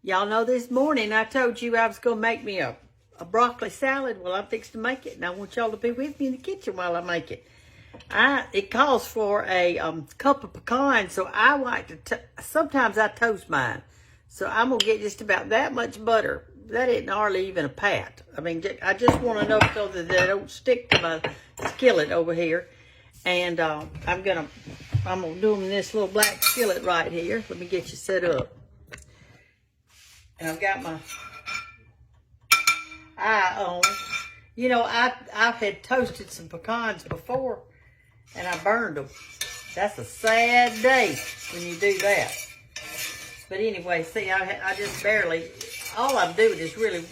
Y'all know this morning I told you I was going to make me a broccoli salad. Well, I'm fixing to make it, and I want y'all to be with me in the kitchen while I make it. It calls for a cup of pecans, so I like to, sometimes I toast mine. So I'm going to get just about that much butter. That isn't hardly even a pat. I mean, I just want enough so that they don't stick to my skillet over here. And I'm gonna do them in this little black skillet right here. Let me get you set up. And I've got my eye on. You know, I've had toasted some pecans before, and I burned them. That's a sad day when you do that. But anyway, see, I just barely, all I'm doing is really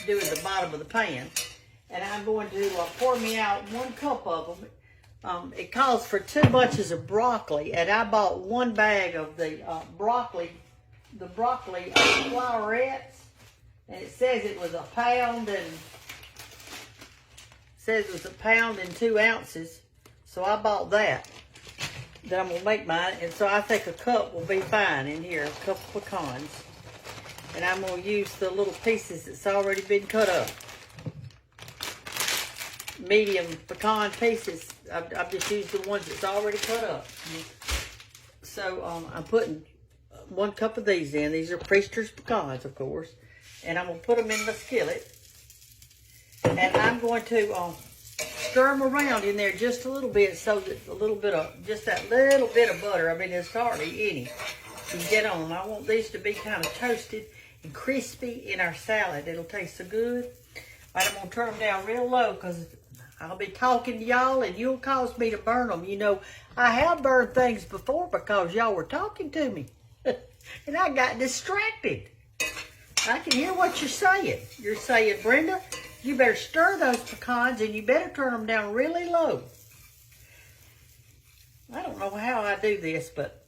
doing the bottom of the pan. And I'm going to pour me out 1 cup of them. It calls for 2 bunches of broccoli, and I bought 1 bag of the broccoli flowerets, and it says it was a pound and 2 ounces. So I bought that I'm gonna make mine, and so I think a cup will be fine in here, a cup of pecans. And I'm gonna use the little pieces that's already been cut up. Medium pecan pieces. I've just used the ones that's already cut up. So I'm putting 1 cup of these in. These are Priester's pecans, of course. And I'm going to put them in the skillet. And I'm going to stir them around in there just a little bit, so that just that little bit of butter. I mean, there's hardly any. You get on them. I want these to be kind of toasted and crispy in our salad. It'll taste so good. All right, I'm going to turn them down real low because I'll be talking to y'all and you'll cause me to burn them. You know, I have burned things before because y'all were talking to me. And I got distracted. I can hear what you're saying. You're saying, Brenda, you better stir those pecans and you better turn them down really low. I don't know how I do this, but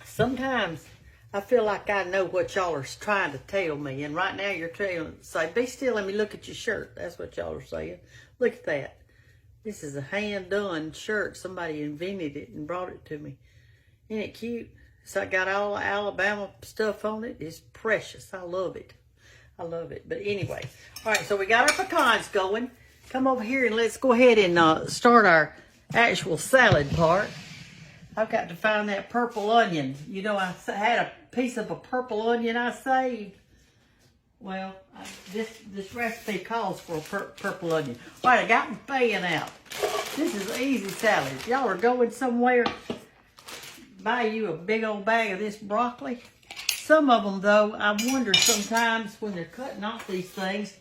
sometimes I feel like I know what y'all are trying to tell me. And right now you're trying to say, be still, let me look at your shirt. That's what y'all are saying. Look at that. This is a hand-done shirt. Somebody invented it and brought it to me. Isn't it cute? So I got all the Alabama stuff on it. It's precious. I love it. I love it. But anyway. All right, so we got our pecans going. Come over here and let's go ahead and start our actual salad part. I've got to find that purple onion. You know, I had a piece of a purple onion I saved. Well, this recipe calls for a purple onion. All right, I got my pan out. This is easy salad. If y'all are going somewhere, buy you a big old bag of this broccoli. Some of them, though, I wonder sometimes when they're cutting off these things,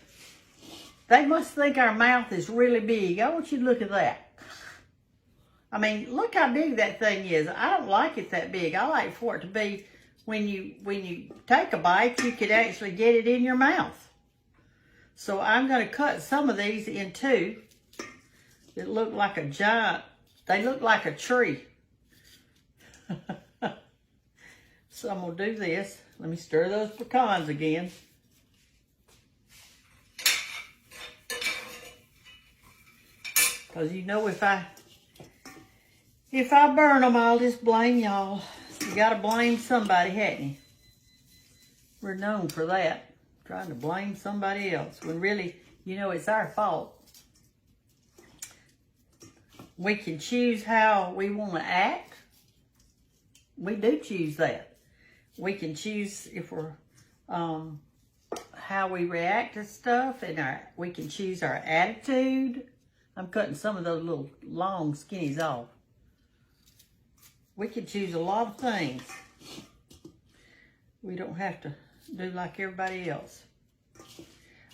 they must think our mouth is really big. I want you to look at that. I mean, look how big that thing is. I don't like it that big. I like for it to be, when you take a bite, you could actually get it in your mouth. So I'm going to cut some of these in 2 that look like a giant. They look like a tree. So I'm going to do this. Let me stir those pecans again. Because you know, if I burn them, I'll just blame y'all. You got to blame somebody, hadn't you? We're known for that. Trying to blame somebody else. When really, you know, it's our fault. We can choose how we want to act. We do choose that. We can choose if we're how we react to stuff, and we can choose our attitude. I'm cutting some of those little long skinnies off. We can choose a lot of things. We don't have to do like everybody else.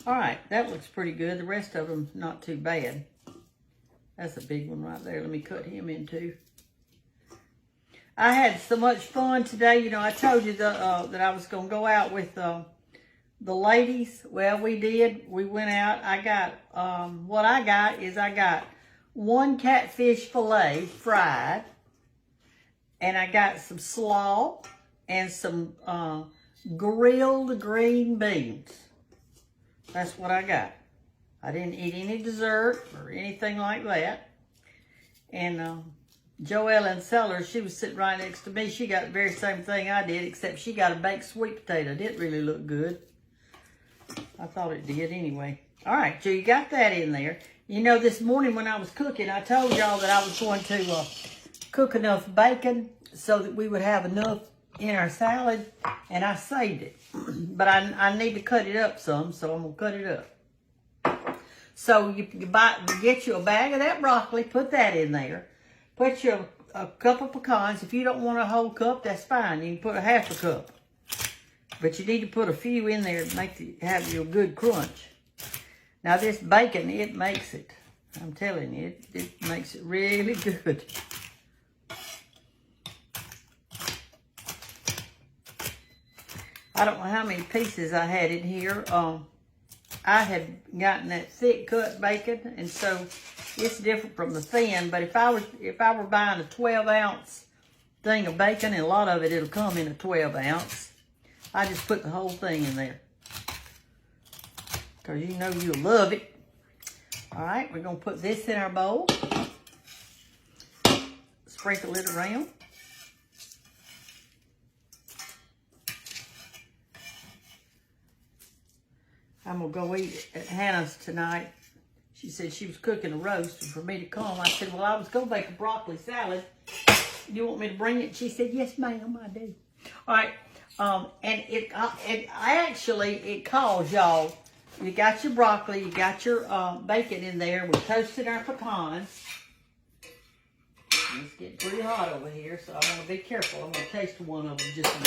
All right, that looks pretty good. The rest of them, not too bad. That's a big one right there. Let me cut him in 2. I had so much fun today. You know, I told you that I was going to go out with the ladies. Well, we did. We went out. I got, what I got is I got 1 catfish fillet fried. And I got some slaw and some grilled green beans. That's what I got. I didn't eat any dessert or anything like that. And Joelle in Sellers, she was sitting right next to me. She got the very same thing I did, except she got a baked sweet potato. It didn't really look good. I thought it did anyway. All right, so you got that in there. You know, this morning when I was cooking, I told y'all that I was going to cook enough bacon so that we would have enough in our salad, and I saved it. But I need to cut it up some, so I'm going to cut it up. So you get you a bag of that broccoli, put that in there. Put you a cup of pecans. If you don't want a whole cup, that's fine. You can put a half a cup. But you need to put a few in there to have you a good crunch. Now this bacon, it makes it. I'm telling you, it makes it really good. I don't know how many pieces I had in here. I had gotten that thick cut bacon, and so it's different from the thin. But if I were buying a 12-ounce thing of bacon, and a lot of it'll come in a 12-ounce, I just put the whole thing in there, because you know you'll love it. All right, we're gonna put this in our bowl. Sprinkle it around. I'm gonna go eat at Hannah's tonight. She said she was cooking a roast, and for me to come, I said, well, I was gonna make a broccoli salad. You want me to bring it? She said, yes, ma'am, I do. All right, and it calls y'all. You got your broccoli, you got your bacon in there. We're toasting our pecans. It's getting pretty hot over here, so I want to be careful. I'm gonna taste one of them just a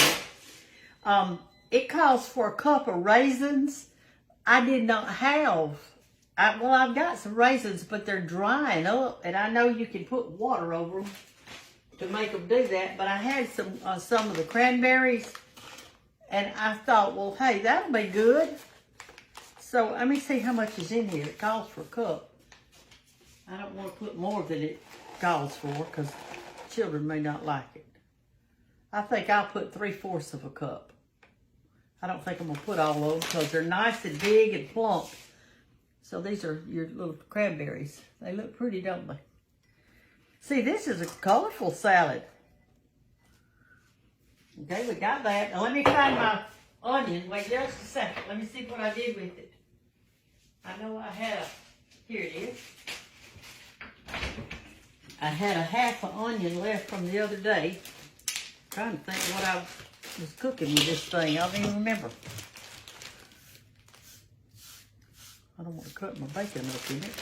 minute. It calls for a cup of raisins. I did not have, well, I've got some raisins, but they're drying up, and I know you can put water over them to make them do that, but I had some of the cranberries, and I thought, well, hey, that'll be good. So let me see how much is in here. It calls for a cup. I don't want to put more than it calls for, because children may not like it. I think I'll put 3/4 of a cup. I don't think I'm going to put all of them, because they're nice and big and plump. So these are your little cranberries. They look pretty, don't they? See, this is a colorful salad. Okay, we got that. Now let me find my onion. Wait just a second. Let me see what I did with it. I know I had here it is. I had a half an onion left from the other day. Trying to think what I was cooking with this thing. I don't even remember. I don't want to cut my bacon up in it. It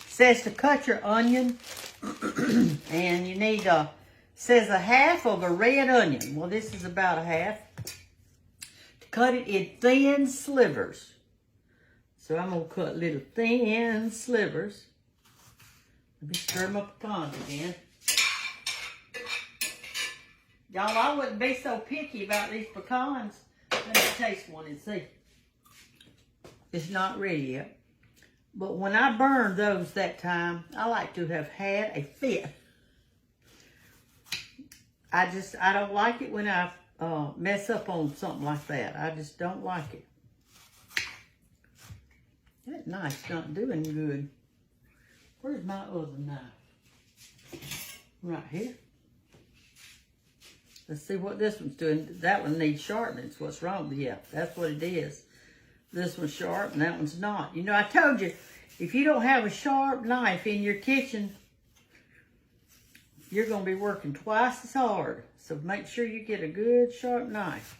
says to cut your onion, and you need says a half of a red onion. Well, this is about a half. To cut it in thin slivers. So I'm gonna cut little thin slivers. Let me stir my pecans again. Y'all, I wouldn't be so picky about these pecans. Let me taste one and see. It's not ready yet. But when I burned those that time, I like to have had a fit. I don't like it when I mess up on something like that. I just don't like it. That knife's not doing good. Where's my other knife? Right here. Let's see what this one's doing. That one needs sharpening. What's wrong? Yeah, that's what it is. This one's sharp and that one's not. You know, I told you, if you don't have a sharp knife in your kitchen, you're going to be working twice as hard. So make sure you get a good sharp knife.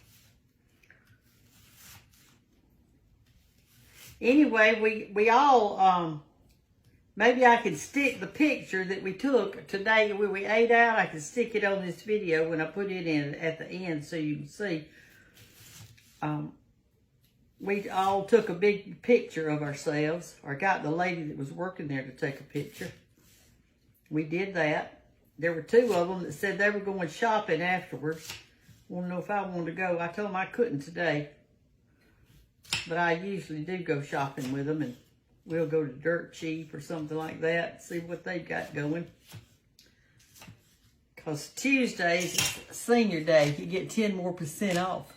Anyway, we all, maybe I could stick the picture that we took today when we ate out. I could stick it on this video when I put it in at the end so you can see. We all took a big picture of ourselves, or got the lady that was working there to take a picture. We did that. There were 2 of them that said they were going shopping afterwards. Want to know if I wanted to go. I told them I couldn't today. But I usually do go shopping with them, and we'll go to Dirt Cheap or something like that, see what they got going. Because Tuesday's senior day, you get 10% more off.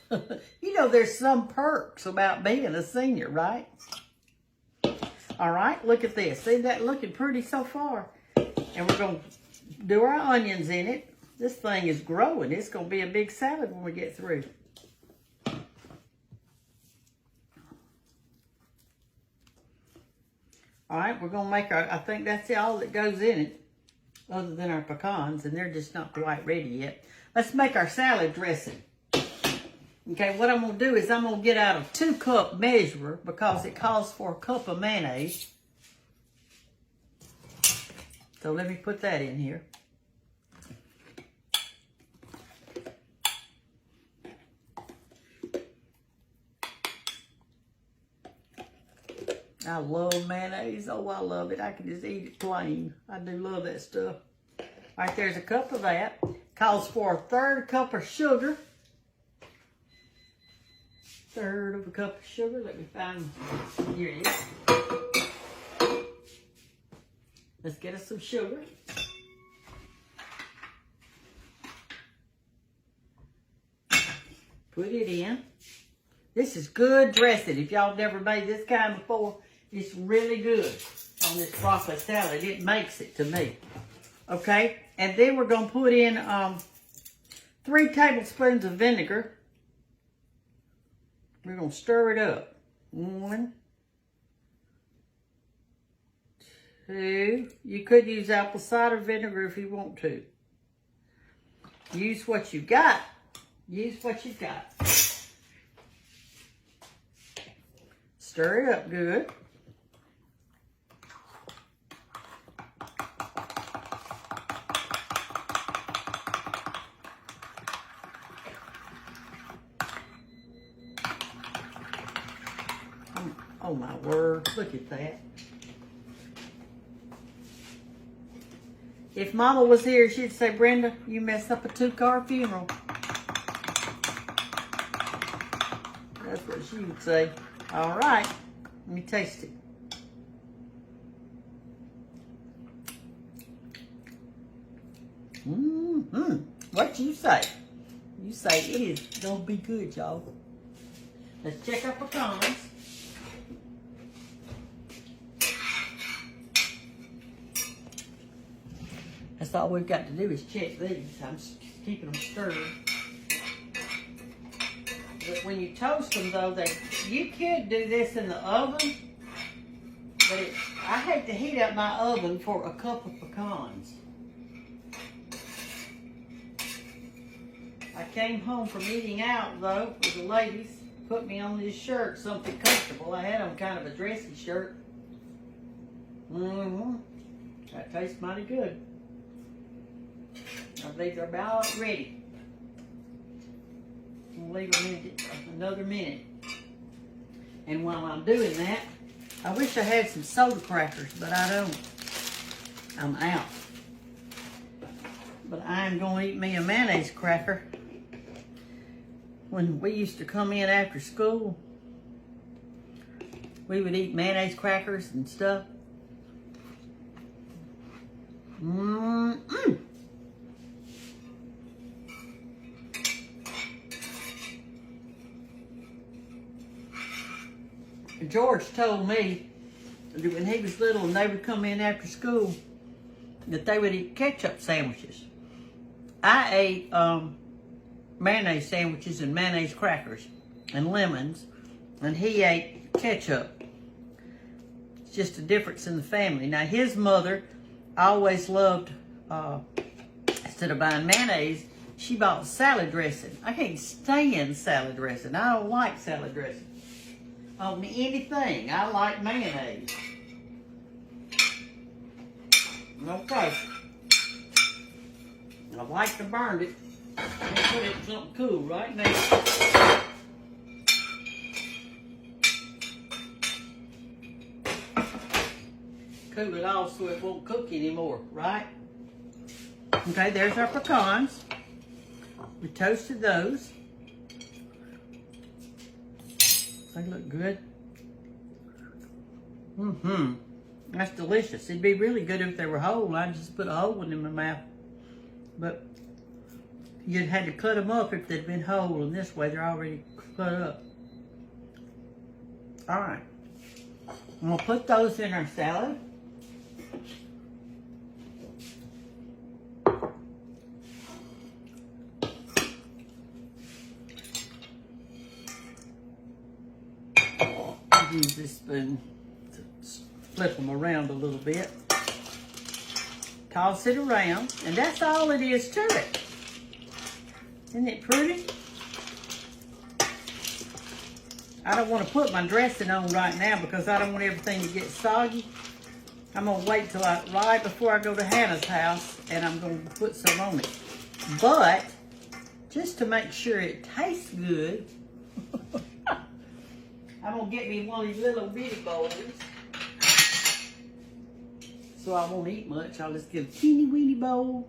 You know, there's some perks about being a senior, right? All right, look at this. See that looking pretty so far? And we're going to do our onions in it. This thing is growing. It's going to be a big salad when we get through. All right, we're going to make our, I think that's all that goes in it, other than our pecans, and they're just not quite ready yet. Let's make our salad dressing. Okay, what I'm going to do is I'm going to get out a 2-cup measure because it calls for a cup of mayonnaise. So let me put that in here. I love mayonnaise. Oh, I love it. I can just eat it plain. I do love that stuff. All right, there's a cup of that. Calls for a 1/3 cup of sugar. 1/3 of a cup of sugar. Let me find, here it is. Let's get us some sugar. Put it in. This is good dressing. If y'all never made this kind before, it's really good on this broccoli salad. It makes it to me. Okay, and then we're going to put in 3 tablespoons of vinegar. We're going to stir it up. 1, 2. You could use apple cider vinegar if you want to. Use what you got. Use what you got. Stir it up good. Oh my word, look at that. If Mama was here, she'd say, Brenda, you messed up a 2-car funeral. That's what she would say. All right, let me taste it. What you say? You say it is gonna be good, y'all. Let's check our pecans. That's all we've got to do is check these. I'm just keeping them stirred. But when you toast them, though, you could do this in the oven, but I hate to heat up my oven for a cup of pecans. I came home from eating out, though, with the ladies. Put me on this shirt, something comfortable. I had on kind of a dressy shirt. That tastes mighty good. Now, these are about ready. We'll leave them another minute. And while I'm doing that, I wish I had some soda crackers, but I don't. I'm out. But I'm going to eat me a mayonnaise cracker. When we used to come in after school, we would eat mayonnaise crackers and stuff. George told me that when he was little and they would come in after school that they would eat ketchup sandwiches. I ate mayonnaise sandwiches and mayonnaise crackers and lemons, and he ate ketchup. It's just a difference in the family. Now his mother always loved, instead of buying mayonnaise, she bought salad dressing. I can't stand salad dressing. I don't like salad dressing. On anything, I like mayonnaise. Okay. I like to burn it. I'm gonna put it in something cool right now. Cool it off so it won't cook anymore, right? Okay, there's our pecans. We toasted those. They look good. That's delicious. It'd be really good if they were whole. I'd just put a whole one in my mouth. But you'd had to cut them up if they'd been whole, and this way they're already cut up. All right. I'm gonna put those in our salad. use this spoon to flip them around a little bit. Toss it around, and that's all it is to it. Isn't it pretty? I don't want to put my dressing on right now because I don't want everything to get soggy. I'm going to wait till right before I go to Hannah's house, and I'm going to put some on it. But, just to make sure it tastes good, I'm going to get me one of these little bitty bowls. So I won't eat much. I'll just get a teeny weeny bowl.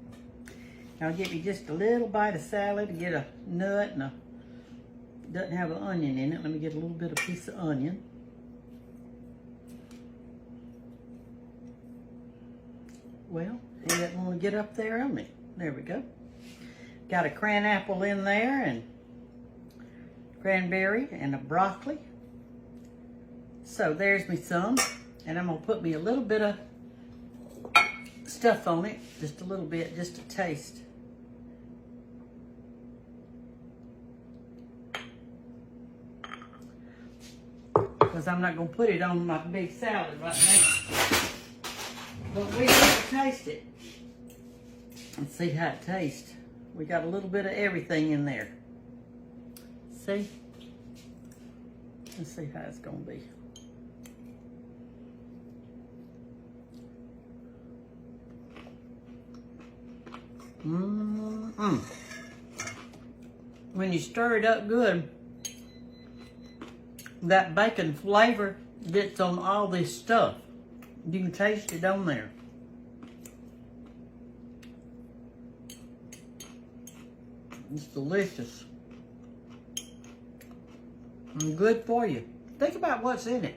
I'll get me just a little bite of salad and get a nut and doesn't have an onion in it. Let me get a little bit of piece of onion. Well, he doesn't want to get up there on me. There we go. Got a cran apple in there and cranberry and a broccoli. So there's me some. And I'm going to put me a little bit of stuff on it. Just a little bit, just a taste. Because I'm not going to put it on my big salad right now. But we need to taste it and see how it tastes. We got a little bit of everything in there. See? Let's see how it's going to be. When you stir it up good, that bacon flavor gets on all this stuff. You can taste it on there. It's delicious. And good for you. Think about what's in it.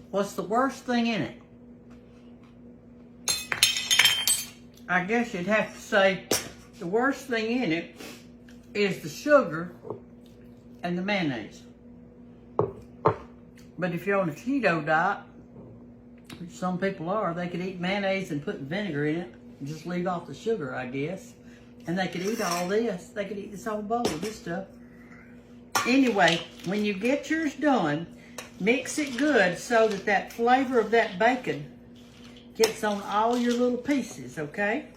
What's the worst thing in it? I guess you'd have to say the worst thing in it is the sugar and the mayonnaise. But if you're on a keto diet, which some people are, they could eat mayonnaise and put vinegar in it and just leave off the sugar, I guess. And they could eat all this. They could eat this whole bowl of this stuff. Anyway, when you get yours done, mix it good so that that flavor of that bacon gets on all your little pieces, okay?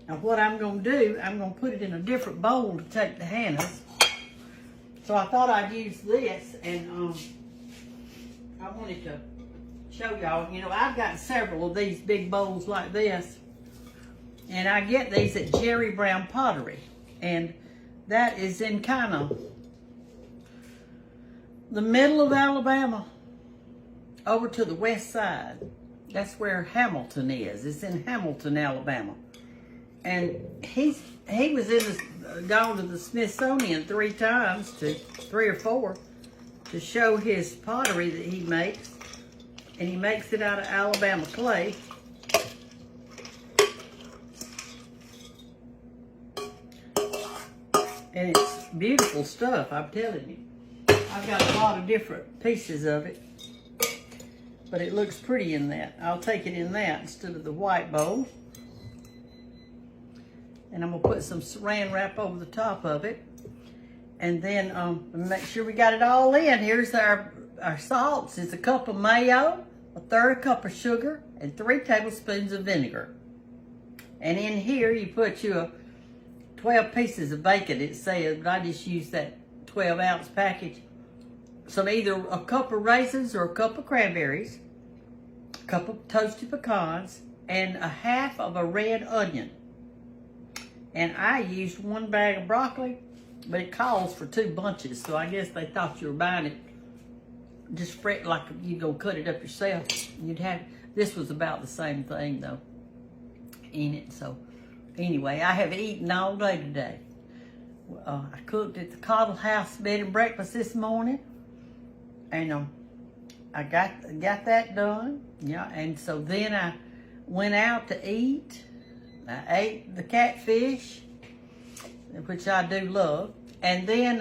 Now what I'm going to do, I'm going to put it in a different bowl to take to Hannah's. So I thought I'd use this, and I wanted to show y'all, you know, I've got several of these big bowls like this, and I get these at Jerry Brown Pottery, and that is in kind of the middle of Alabama over to the west side. That's where Hamilton is. It's in Hamilton, Alabama. And he was gone to the Smithsonian 3 times, 3 or 4, to show his pottery that he makes. And he makes it out of Alabama clay. And it's beautiful stuff, I'm telling you. I've got a lot of different pieces of it. But it looks pretty in that. I'll take it in that instead of the white bowl. And I'm going to put some saran wrap over the top of it. And then make sure we got it all in. Here's our salts. It's a cup of mayo, a 1/3 cup of sugar, and 3 tablespoons of vinegar. And in here you put 12 pieces of bacon, it says, but I just use that 12-ounce package. Some either a cup of raisins or a cup of cranberries, a cup of toasted pecans, and a half of a red onion. And I used 1 bag of broccoli, but it calls for 2 bunches, so I guess they thought you were buying it just like you go cut it up yourself. You'd have, this was about the same thing though in it. So anyway, I have eaten all day today. I cooked at the Cottle House bed and breakfast this morning, and I got that done. Yeah, and so then I went out to eat. I ate the catfish, which I do love, and then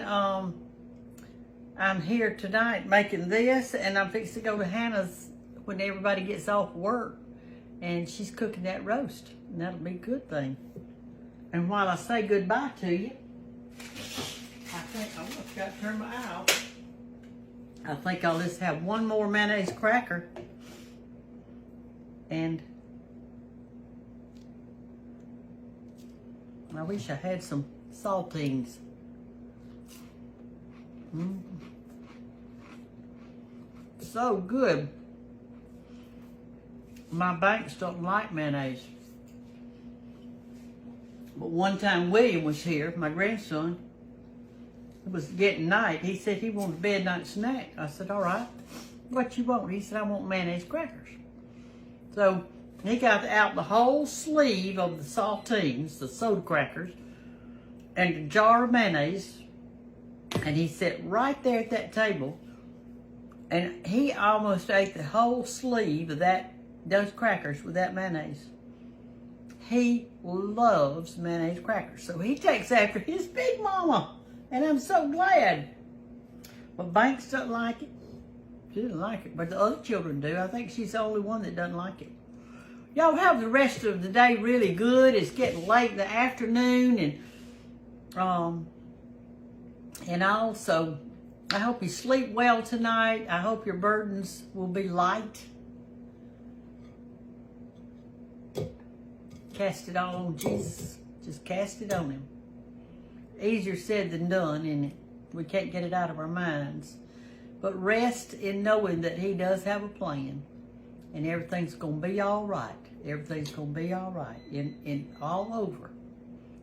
I'm here tonight making this, and I'm fixing to go to Hannah's when everybody gets off work, and she's cooking that roast, and that'll be a good thing. And while I say goodbye to you, I think I've got to turn my eye off. I think I'll just have one more mayonnaise cracker. And I wish I had some saltines. So good. My banks don't like mayonnaise. But one time William was here, my grandson. It was getting night. He said he wanted a bed night snack. I said, all right. What you want? He said, I want mayonnaise crackers. So he got out the whole sleeve of the saltines, the soda crackers, and a jar of mayonnaise. And he sat right there at that table. And he almost ate the whole sleeve of those crackers with that mayonnaise. He loves mayonnaise crackers. So he takes after his big mama. And I'm so glad. But Banks doesn't like it. She doesn't like it. But the other children do. I think she's the only one that doesn't like it. Y'all have the rest of the day really good. It's getting late in the afternoon. And also, I hope you sleep well tonight. I hope your burdens will be light. Cast it all on Jesus. Just cast it on him. Easier said than done, isn't it? We can't get it out of our minds. But rest in knowing that he does have a plan. And everything's going to be all right. Everything's going to be all right. In all over.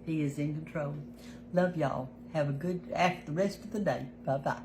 He is in control. Love y'all. Have a good after the rest of the day. Bye-bye.